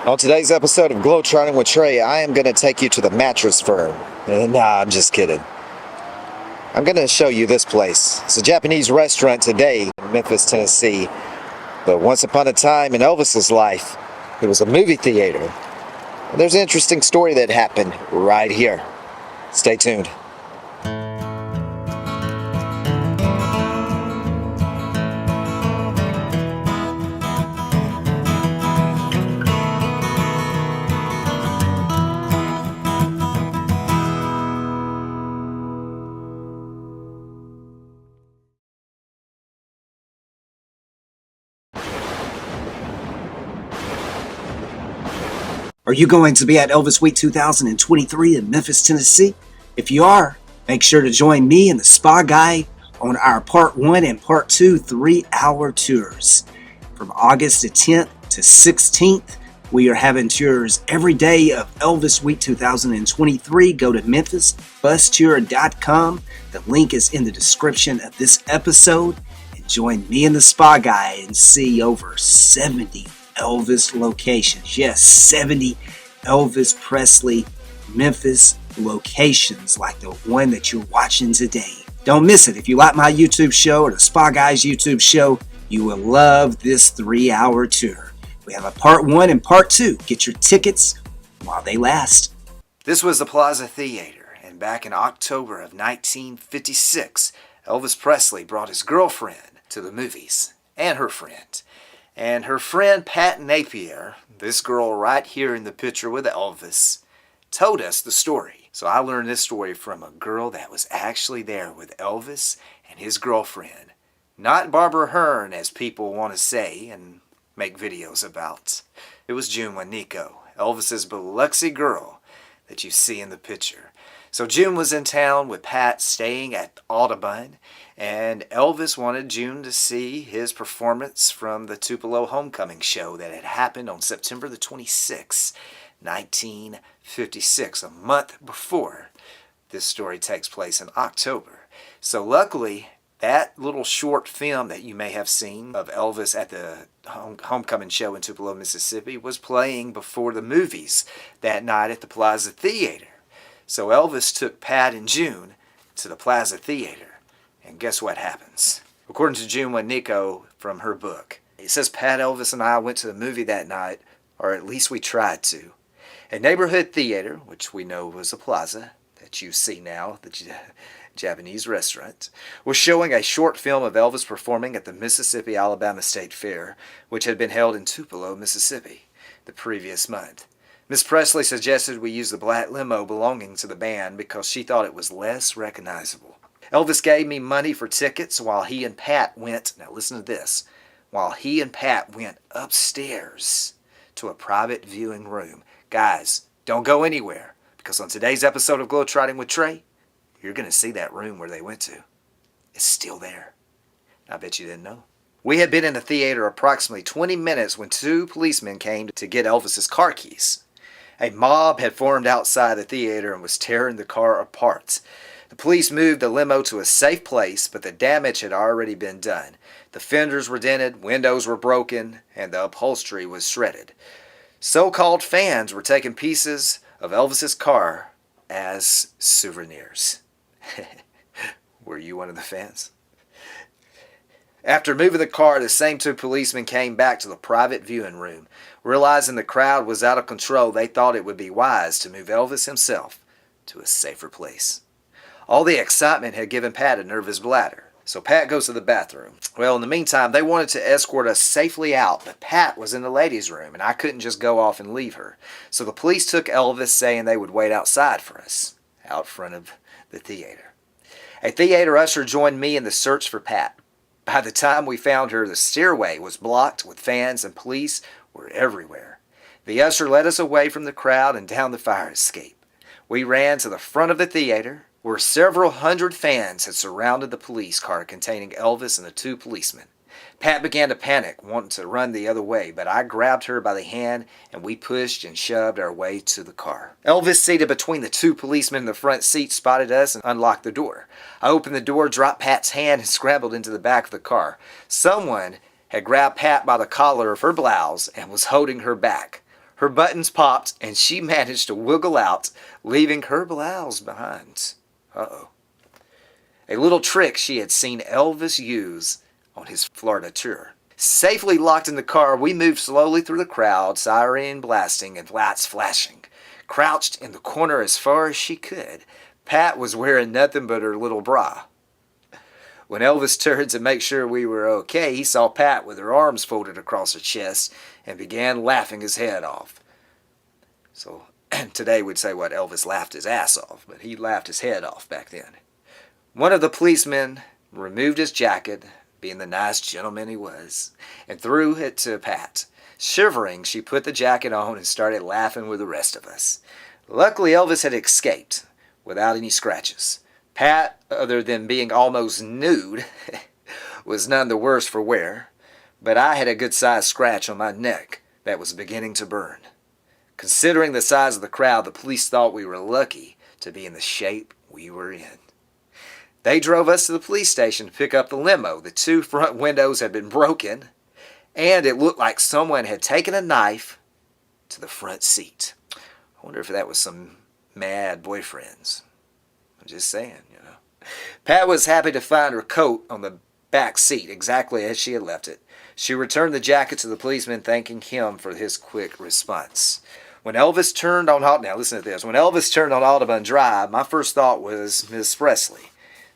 On today's episode of Globetrotting with Trey, I am going to take you to the mattress firm. Nah, I'm just kidding. I'm going to show you this place. It's a Japanese restaurant today in Memphis, Tennessee. But once upon a time in Elvis's life, it was a movie theater. And there's an interesting story that happened right here. Stay tuned. Are you going to be at Elvis Week 2023 in Memphis, Tennessee? If you are, make sure to join me and the Spa Guide on our Part 1 and Part 2 3-hour tours. From August the 10th to 16th, we are having tours every day of Elvis Week 2023. Go to memphisbustour.com. The link is in the description of this episode. And join me and the Spa Guide and see over 70 Elvis locations. Yes, 70 Elvis Presley Memphis locations like the one that you're watching today. Don't miss it. If you like my YouTube show or the Spa Guys YouTube show, you will love this 3-hour tour. We have a Part 1 and Part 2. Get your tickets while they last. This was the Plaza Theater, and back in October of 1956, Elvis Presley brought his girlfriend to the movies, and her friend. And her friend Pat Napier, this girl right here in the picture with Elvis, told us the story. So I learned this story from a girl that was actually there with Elvis and his girlfriend. Not Barbara Hearn, as people want to say and make videos about. It was June Waniko, Elvis's Biloxi girl that you see in the picture. So June was in town with Pat staying at Audubon, and Elvis wanted June to see his performance from the Tupelo Homecoming show that had happened on September the 26th, 1956, a month before this story takes place in October. So luckily, that little short film that you may have seen of Elvis at the homecoming show in Tupelo, Mississippi was playing before the movies that night at the Plaza Theater. So Elvis took Pat and June to the Plaza Theater, and guess what happens? According to June Waniko from her book, it says Pat, Elvis, and I went to the movie that night, or at least we tried to. A neighborhood theater, which we know was a plaza, that you see now, the Japanese restaurant, was showing a short film of Elvis performing at the Mississippi-Alabama State Fair, which had been held in Tupelo, Mississippi, the previous month. Miss Presley suggested we use the black limo belonging to the band because she thought it was less recognizable. Elvis gave me money for tickets while he and Pat went, now listen to this, while he and Pat went upstairs to a private viewing room. Guys, don't go anywhere, because on today's episode of Globetrotting with Trey, you're going to see that room where they went to. It's still there. I bet you didn't know. We had been in the theater approximately 20 minutes when two policemen came to get Elvis's car keys. A mob had formed outside the theater and was tearing the car apart. The police moved the limo to a safe place, but the damage had already been done. The fenders were dented, windows were broken, and the upholstery was shredded. So-called fans were taking pieces of Elvis's car as souvenirs. Were you one of the fans? After moving the car, the same two policemen came back to the private viewing room. Realizing the crowd was out of control, they thought it would be wise to move Elvis himself to a safer place. All the excitement had given Pat a nervous bladder, so Pat goes to the bathroom. Well, in the meantime, they wanted to escort us safely out, but Pat was in the ladies' room, and I couldn't just go off and leave her. So the police took Elvis, saying they would wait outside for us, out front of the theater. A theater usher joined me in the search for Pat. By the time we found her, the stairway was blocked with fans, and police were everywhere. The usher led us away from the crowd and down the fire escape. We ran to the front of the theater, where several hundred fans had surrounded the police car containing Elvis and the two policemen. Pat began to panic, wanting to run the other way, but I grabbed her by the hand and we pushed and shoved our way to the car. Elvis, seated between the two policemen in the front seat, spotted us and unlocked the door. I opened the door, dropped Pat's hand, and scrambled into the back of the car. Someone had grabbed Pat by the collar of her blouse and was holding her back. Her buttons popped, and she managed to wiggle out, leaving her blouse behind. Uh-oh. A little trick she had seen Elvis use on his Florida tour. Safely locked in the car, we moved slowly through the crowd, siren blasting and lights flashing. Crouched in the corner as far as she could, Pat was wearing nothing but her little bra. When Elvis turned to make sure we were okay, he saw Pat with her arms folded across her chest and began laughing his head off. So today we'd say what Elvis laughed his ass off, but he laughed his head off back then. One of the policemen removed his jacket, being the nice gentleman he was, and threw it to Pat. Shivering, she put the jacket on and started laughing with the rest of us. Luckily, Elvis had escaped without any scratches. Pat, other than being almost nude, was none the worse for wear, but I had a good-sized scratch on my neck that was beginning to burn. Considering the size of the crowd, the police thought we were lucky to be in the shape we were in. They drove us to the police station to pick up the limo. The 2 front windows had been broken, and it looked like someone had taken a knife to the front seat. I wonder if that was some mad boyfriends. I'm just saying, you know. Pat was happy to find her coat on the back seat, exactly as she had left it. She returned the jacket to the policeman, thanking him for his quick response. When Elvis turned on Audubon Drive, my first thought was Miss Presley.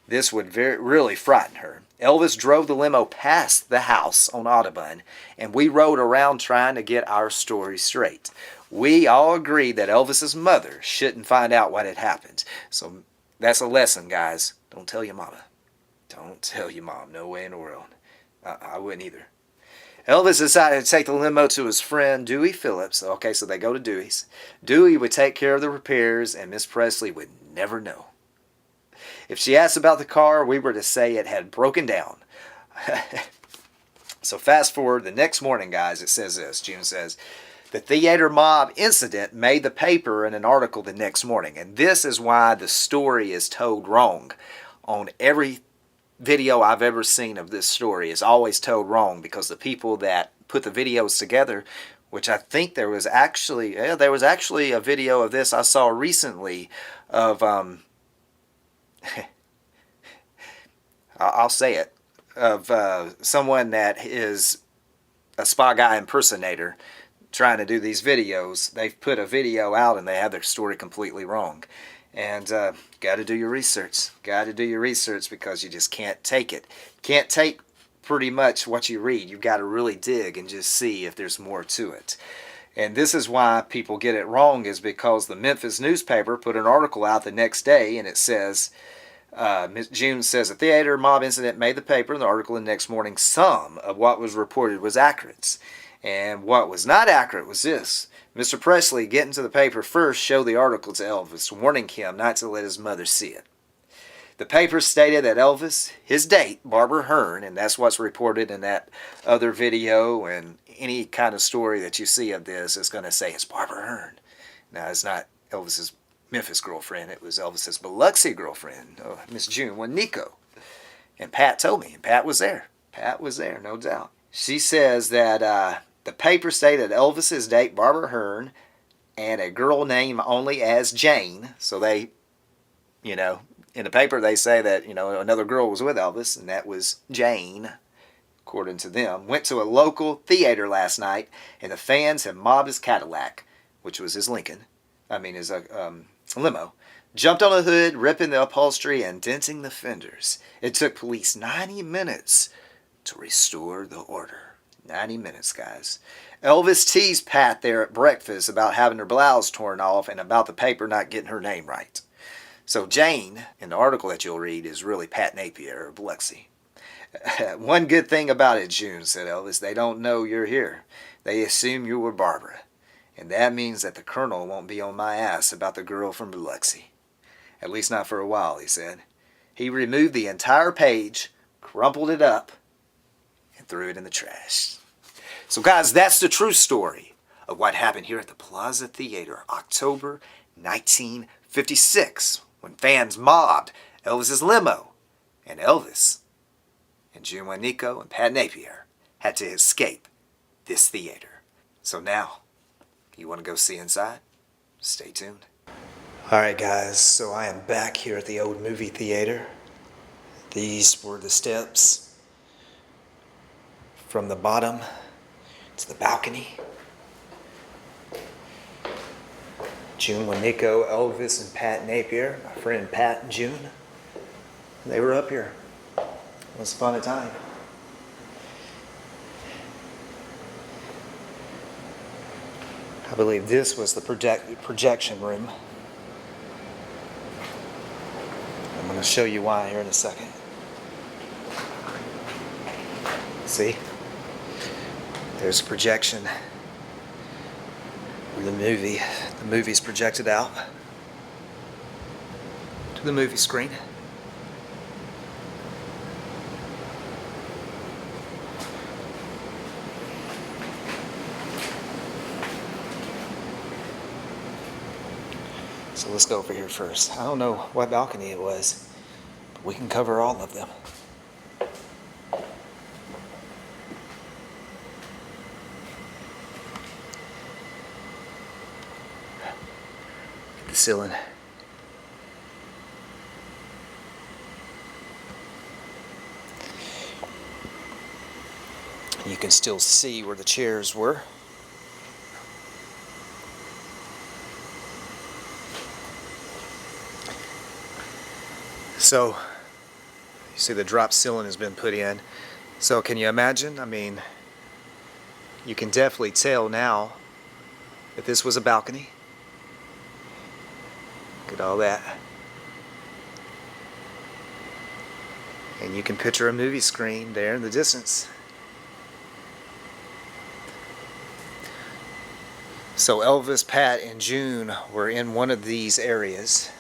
This would really frighten her. Elvis drove the limo past the house on Audubon, and we rode around trying to get our story straight. We all agreed that Elvis's mother shouldn't find out what had happened. So that's a lesson, guys. Don't tell your mama. Don't tell your mom. No way in the world. I wouldn't either. Elvis decided to take the limo to his friend Dewey Phillips. Okay, so they go to Dewey's. Dewey would take care of the repairs, and Miss Presley would never know. If she asked about the car, we were to say it had broken down. So fast forward the next morning, guys, it says this. June says, the theater mob incident made the paper in an article the next morning. And this is why the story is told wrong. On every video I've ever seen of this story is always told wrong, because the people that put the videos together, which I think there was actually a video of this I saw recently of I'll say it, of someone that is a Spy Guy impersonator trying to do these videos. They've put a video out and they have their story completely wrong. And got to do your research. Got to do your research, because you just can't take it. Can't take pretty much what you read. You've got to really dig and just see if there's more to it. And this is why people get it wrong, is because the Memphis newspaper put an article out the next day, and it says, Ms. June says, a theater mob incident made the paper. In the article the next morning, some of what was reported was accurate. And what was not accurate was this. Mr. Presley, getting to the paper first, showed the article to Elvis, warning him not to let his mother see it. The paper stated that Elvis, his date, Barbara Hearn, and that's what's reported in that other video, and any kind of story that you see of this is going to say it's Barbara Hearn. Now, it's not Elvis's Memphis girlfriend. It was Elvis's Biloxi girlfriend, Miss June Nico. And Pat told me, and Pat was there. Pat was there, no doubt. She says that the paper stated Elvis's date, Barbara Hearn, and a girl named only as Jane. So they, in the paper they say that, another girl was with Elvis, and that was Jane, according to them. Went to a local theater last night, and the fans have mobbed his Cadillac, which was his his limo. Jumped on the hood, ripping the upholstery and denting the fenders. It took police 90 minutes to restore the order. 90 minutes, guys. Elvis teased Pat there at breakfast about having her blouse torn off and about the paper not getting her name right. So Jane, in the article that you'll read, is really Pat Napier or Biloxi. One good thing about it, June, said Elvis, they don't know you're here. They assume you were Barbara. And that means that the colonel won't be on my ass about the girl from Biloxi. At least not for a while, he said. He removed the entire page, crumpled it up, and threw it in the trash. So guys, that's the true story of what happened here at the Plaza Theater, October 1956, when fans mobbed Elvis's limo, and Elvis and June Nico and Pat Napier had to escape this theater. So now, You want to go see inside? Stay tuned. Alright guys, so I am back here at the old movie theater. These were the steps from the bottom to the balcony. June Wanico, Elvis, and Pat Napier, my friend Pat and June, they were up here. It was fun time. I believe this was the projection room. I'm going to show you why here in a second. See? There's a projection. The movie's projected out to the movie screen. So let's go over here first. I don't know what balcony it was, but we can cover all of them. The ceiling. You can still see where the chairs were. So, you see the drop ceiling has been put in. So can you imagine? I mean, you can definitely tell now that this was a balcony. Look at all that. And you can picture a movie screen there in the distance. So Elvis, Pat, and June were in one of these areas,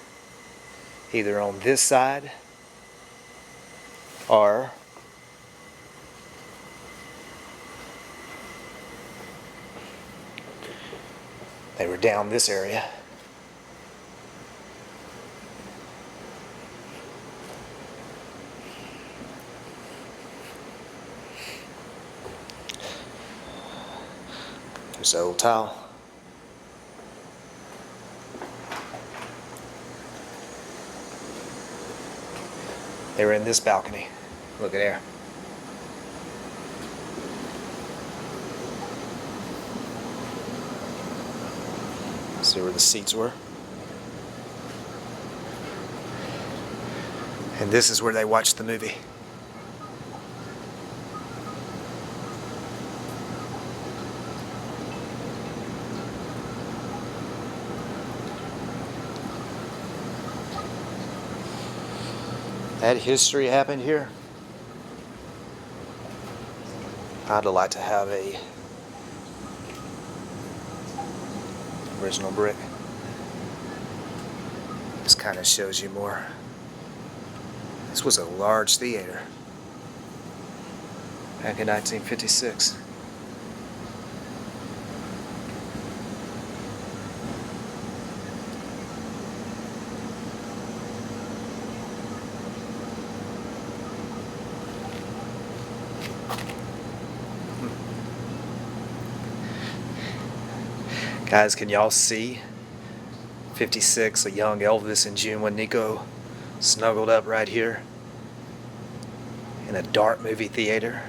either on this side or they were down this area. There's the old towel. They were in this balcony. Look at there. See where the seats were? And this is where they watched the movie. That history happened here. I'd like to have a original brick. This kind of shows you more. This was a large theater back in 1956. Guys, can y'all see 56, a young Elvis and June Wanico snuggled up right here in a dark movie theater?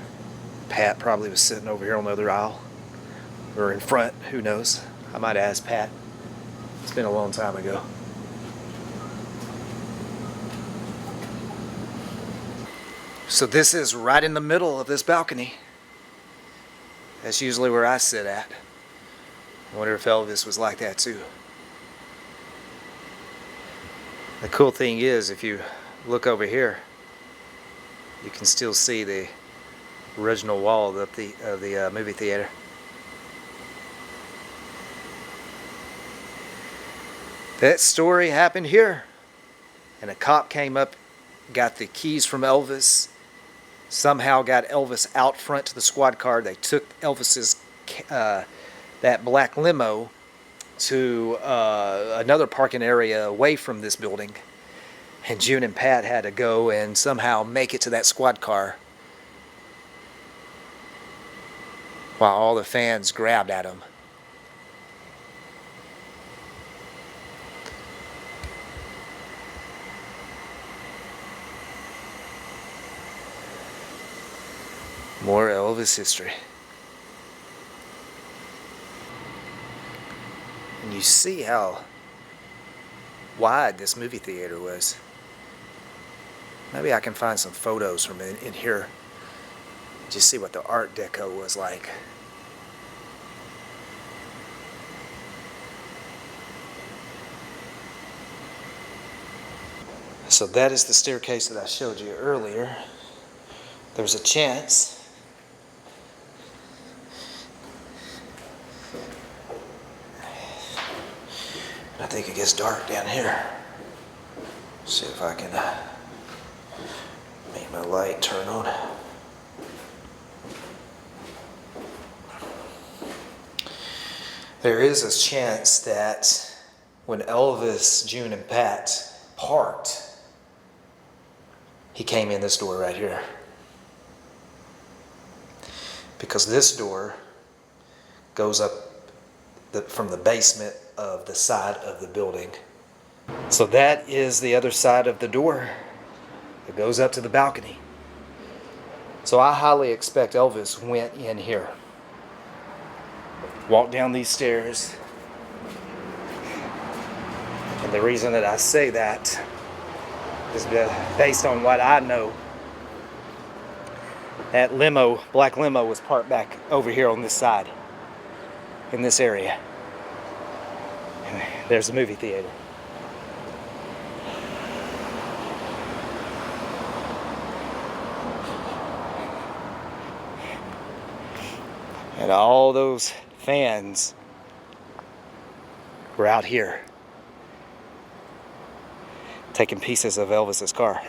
Pat probably was sitting over here on the other aisle or in front, who knows? I might ask Pat. It's been a long time ago. So this is right in the middle of this balcony. That's usually where I sit at. I wonder if Elvis was like that too. The cool thing is, if you look over here, you can still see the original wall of the movie theater. That story happened here, and a cop came up, got the keys from Elvis, somehow got Elvis out front to the squad car. They took Elvis's that black limo to another parking area away from this building, and June and Pat had to go and somehow make it to that squad car while all the fans grabbed at them. More Elvis history. And you see how wide this movie theater was. Maybe I can find some photos from in here. Just see what the Art Deco was like. So that is the staircase that I showed you earlier. There's a chance I think it gets dark down here. See if I can make my light turn on. There is a chance that when Elvis, June, and Pat parked, he came in this door right here. Because this door goes up from the basement of the side of the building. So that is the other side of the door that goes up to the balcony. So I highly expect Elvis went in here, walked down these stairs. And the reason that I say that is based on what I know. That limo, black limo, was parked back over here on this side, in this area. And there's the movie theater. And all those fans were out here taking pieces of Elvis's car.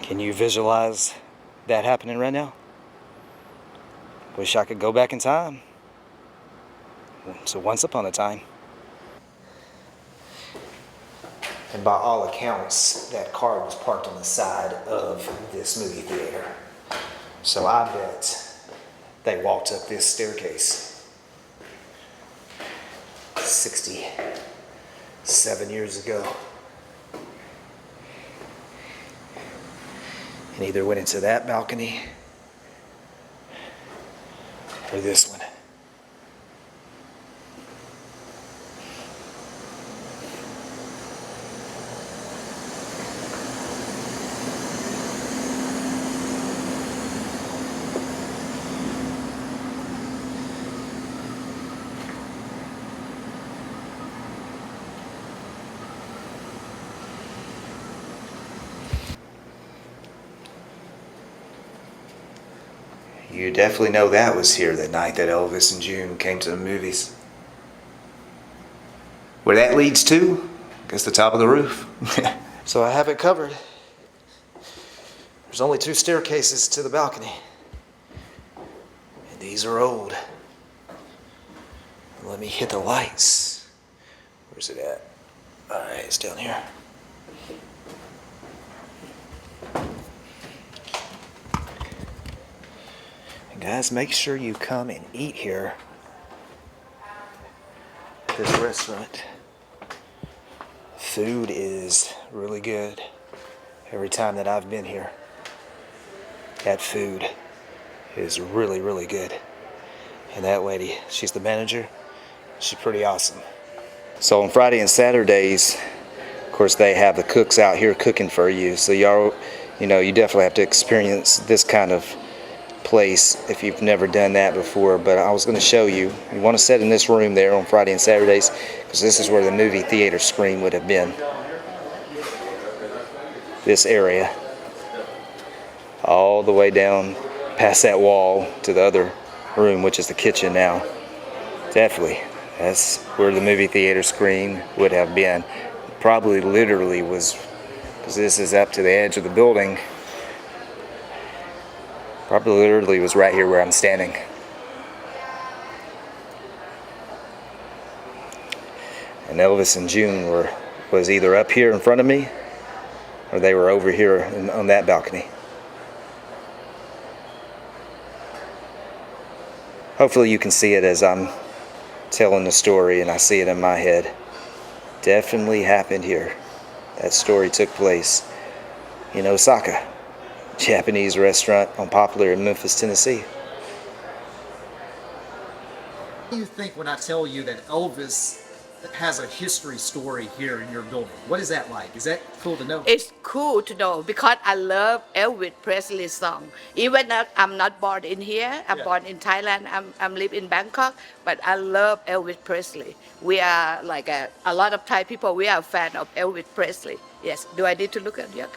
Can you visualize that happening right now? Wish I could go back in time. So once upon a time. And by all accounts, that car was parked on the side of this movie theater. So I bet they walked up this staircase 67 years ago. And either went into that balcony or this one. You definitely know that was here the night that Elvis and June came to the movies. Where that leads to? I guess the top of the roof. So I have it covered. There's only 2 staircases to the balcony. And these are old. Let me hit the lights. Where's it at? Alright, it's down here. Guys, make sure you come and eat here at this restaurant. Food is really good. Every time that I've been here, that food is really, really good. And that lady, she's the manager. She's pretty awesome. So on Friday and Saturdays, of course, they have the cooks out here cooking for you. So y'all, you definitely have to experience this kind of place if you've never done that before. But I was going to show you. You want to sit in this room there on Friday and Saturdays, because this is where the movie theater screen would have been. This area, all the way down past that wall to the other room, which is the kitchen now. Definitely, that's where the movie theater screen would have been. Probably literally was, because this is up to the edge of the building. Probably literally was right here where I'm standing. And Elvis and June was either up here in front of me, or they were over here on that balcony. Hopefully you can see it as I'm telling the story and I see it in my head. Definitely happened here. That story took place in Osaka, Japanese restaurant on Poplar in Memphis, Tennessee. What do you think when I tell you that Elvis has a history story here in your building? What is that like? Is that cool to know? It's cool to know because I love Elvis Presley song. Even though I'm not born in here, I'm Yeah. born in Thailand. I'm live in Bangkok, but I love Elvis Presley. We are like a lot of Thai people. We are a fan of Elvis Presley. Yes. Do I need to look at you?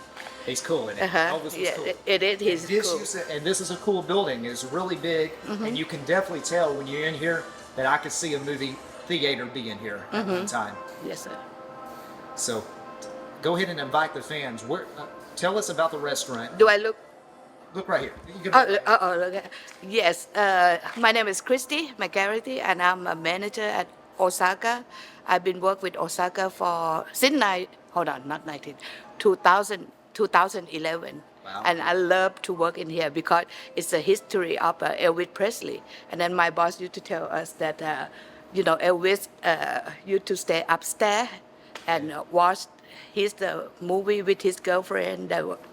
He's cool in it. Uh-huh. Elvis was Yeah, cool. it is. He's cool. And this is a cool building. It's really big, and you can definitely tell when you're in here that I could see a movie theater being here at one time. Yes, sir. So, go ahead and invite the fans. Tell us about the restaurant. Do I look? Look right here. You can- Look. Yes. My name is Christy McGarity, and I'm a manager at Osaka. I've been working with Osaka since 2011. Wow. And I love to work in here because it's a history of Elvis Presley. And then my boss used to tell us that, Elvis used to stay upstairs and watch his movie with his girlfriend.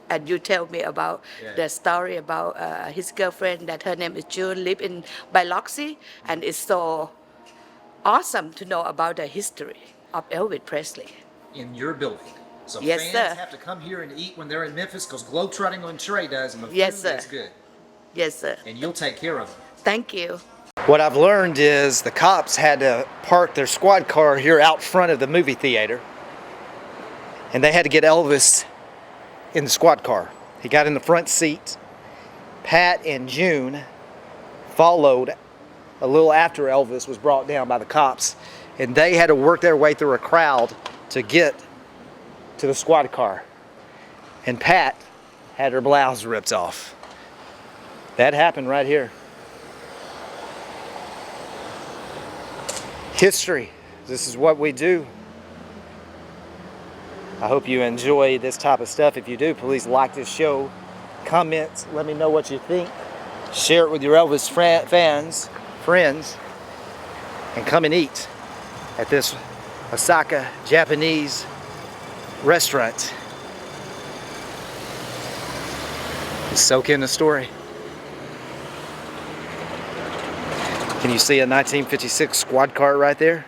And you tell me about the story about his girlfriend that her name is June, live in Biloxi. And it's so awesome to know about the history of Elvis Presley. in your building. So Yes, fans sir. have to come here and eat when they're in Memphis because Globetrotting on Trey does, and the Yes, food sir. is good. Yes, sir. And you'll take care of them. Thank you. What I've learned is the cops had to park their squad car here out front of the movie theater, and they had to get Elvis in the squad car. He got in the front seat. Pat and June followed a little after Elvis was brought down by the cops, and they had to work their way through a crowd to get to the squad car. And Pat had her blouse ripped off. That happened right here. History. This is what we do. I hope you enjoy this type of stuff. If you do, please like this show, comment, let me know what you think, share it with your Elvis friends, and come and eat at this Osaka Japanese restaurant. Soak in the story. Can you see a 1956 squad car right there?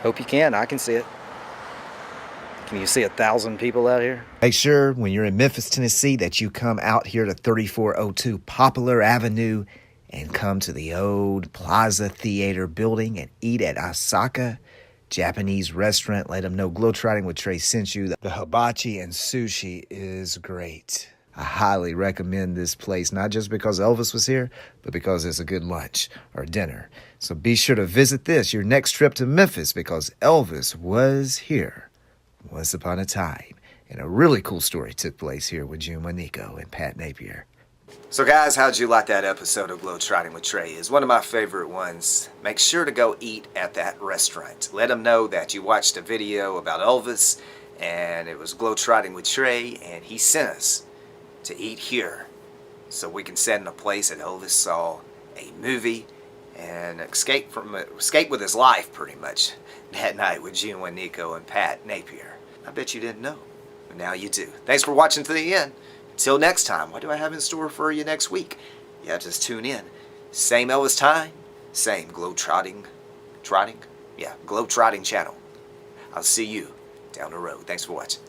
Hope you can. I can see it. Can you see 1,000 people out here? Make sure when you're in Memphis, Tennessee, that you come out here to 3402 Poplar Avenue and come to the old Plaza Theater building and eat at Osaka Japanese restaurant. Let them know Globetrotting with Trey sent you. The hibachi and sushi is great. I highly recommend this place, not just because Elvis was here, but because it's a good lunch or dinner. So be sure to visit this your next trip to Memphis, because Elvis was here once upon a time. And a really cool story took place here with June Monico and Pat Napier. So guys, how'd you like that episode of Globetrotting with Trey? It's one of my favorite ones. Make sure to go eat at that restaurant. Let them know that you watched a video about Elvis and it was Globetrotting with Trey, and he sent us to eat here so we can sit in a place that Elvis saw a movie and escape with his life pretty much that night with June Nico and Pat Napier. I bet you didn't know, but now you do. Thanks for watching to the end. Until next time, what do I have in store for you next week? Yeah, just tune in. Same Elvis time, same Globetrotting channel. I'll see you down the road. Thanks for watching.